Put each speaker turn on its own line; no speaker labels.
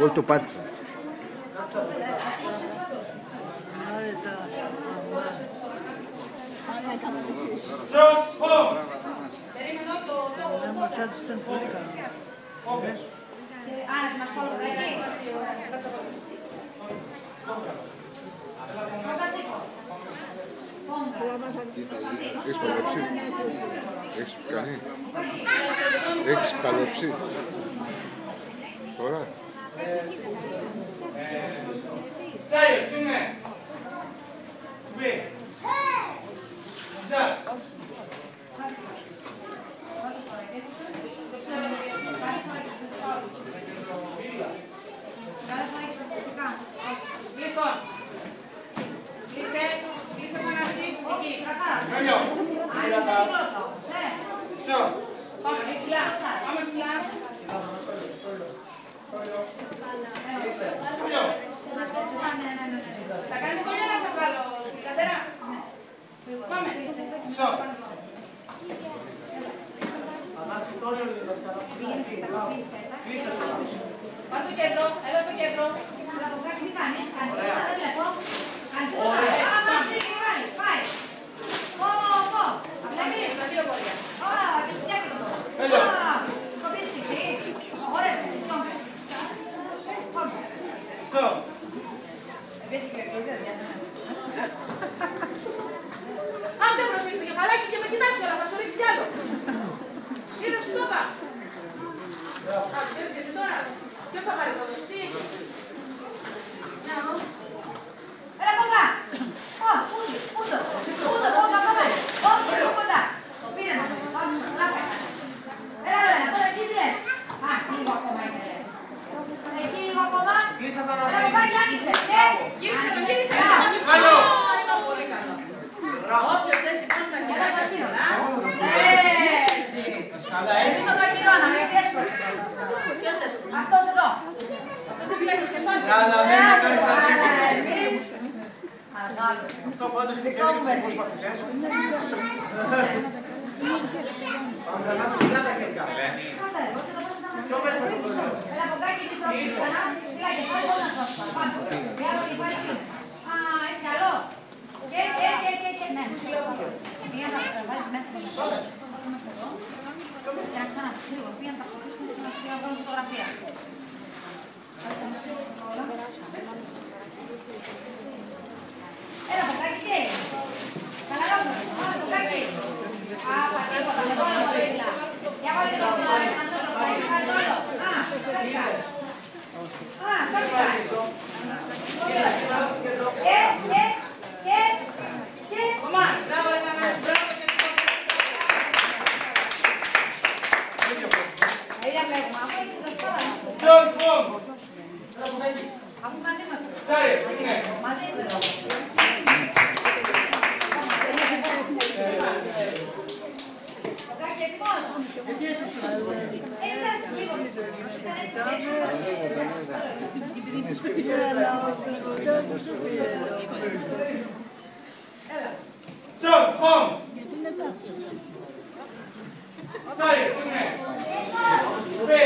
Όχι, το πάτησα.
Ήταν πολύ καλό.
Άρα, μας κολοκατάκι.
Έχεις παλέψει? Έχεις κάνει? Έχεις παλέψει? Τώρα?
Τσάιο, τι είναι? Κουμπί. Ζα.
Κλείσε φανασί, εκεί.
Μέλιο.
Πάμε ψηλά, πάμε ψηλά. Θα κάνεις κολλιά να σε βγάλω, Κατέρα. Πάμε. Πάρ' το κέντρο, έλα στο κέντρο. Τι κάνεις, δεν βλέπω. Πάει. Βλέπεις, τα δύο κολλιά. Ωραία, και σου φτιάχνει το τώρα. Το πεις εσύ. Ωραία, αν δεν προσφύγεις το κεφαλάκι και με κοιτάς όλα, θα σου ρίξει κι άλλο. Είδες που το είπα. Ξέρεις και εσύ τώρα. Ποιος θα πάρει πρώτος, εσύ? Να δω. Έλα κοντά. Πούτο, πάμε. Όχι, κοντά. Το πήρε να το πάμε στο πλάκα. Έλα, τώρα εκεί τι λες. Λίγο ακόμα είναι. Εκεί λίγο ακόμα. Έλα κοντάκι, άνοιξε. Γύρισε.
Καλό.
Πολύ καλό. Όποιος δεν σηκώνει τα χεράκια ψηλά. Έτσι. Εμείς θα το ακυρώναμε, γιατί έσπρωξε. Ποιος έσπρωξε? Αυτός εδώ. Αυτός δεν φυλάει το κεφάλι. Εμείς.
Αυτό πάντως είναι και λίγο πώς παθητές.
Έλα κοντάκι και στρώξε ξανά. Σιγά και πάλι όλα να στρώξε παραπάνω. Για άλλο κεφάλι εκεί. Α, έχει καλό. Και. Ναι, μία θα βάλεις μέσα στην Ελλάδα. Να ξαναπείς λίγο. Πήγαν τα χωρίς και να βγάλω φωτογραφία. Έλα κοντάκι τι. Καλά ρώσα. Κοντάκι. Α, πατήποτα. Με τώρα βοήθηνα. Για βάλε το τώρα. Θα έχεις πάλι όλο. Α, κάτι κάνει. Α, κάτι κάνει. Και. Κομμά, μπράβο, Εθανάση, μπράβο και στο. Είδα βλέπουμε, αφού έχεις το τώρα.
Τζον, πομ.
Αφού μαζί με το.
Τσάιο, τι είναι?
Μαζί με το. Κοντάκι εκτός. Εντάξει, λίγο. Ήταν έτσι.
Τζον, πομ.
Γιατί είναι τάξο.
Τσάιο, τι είναι? Κουμπί.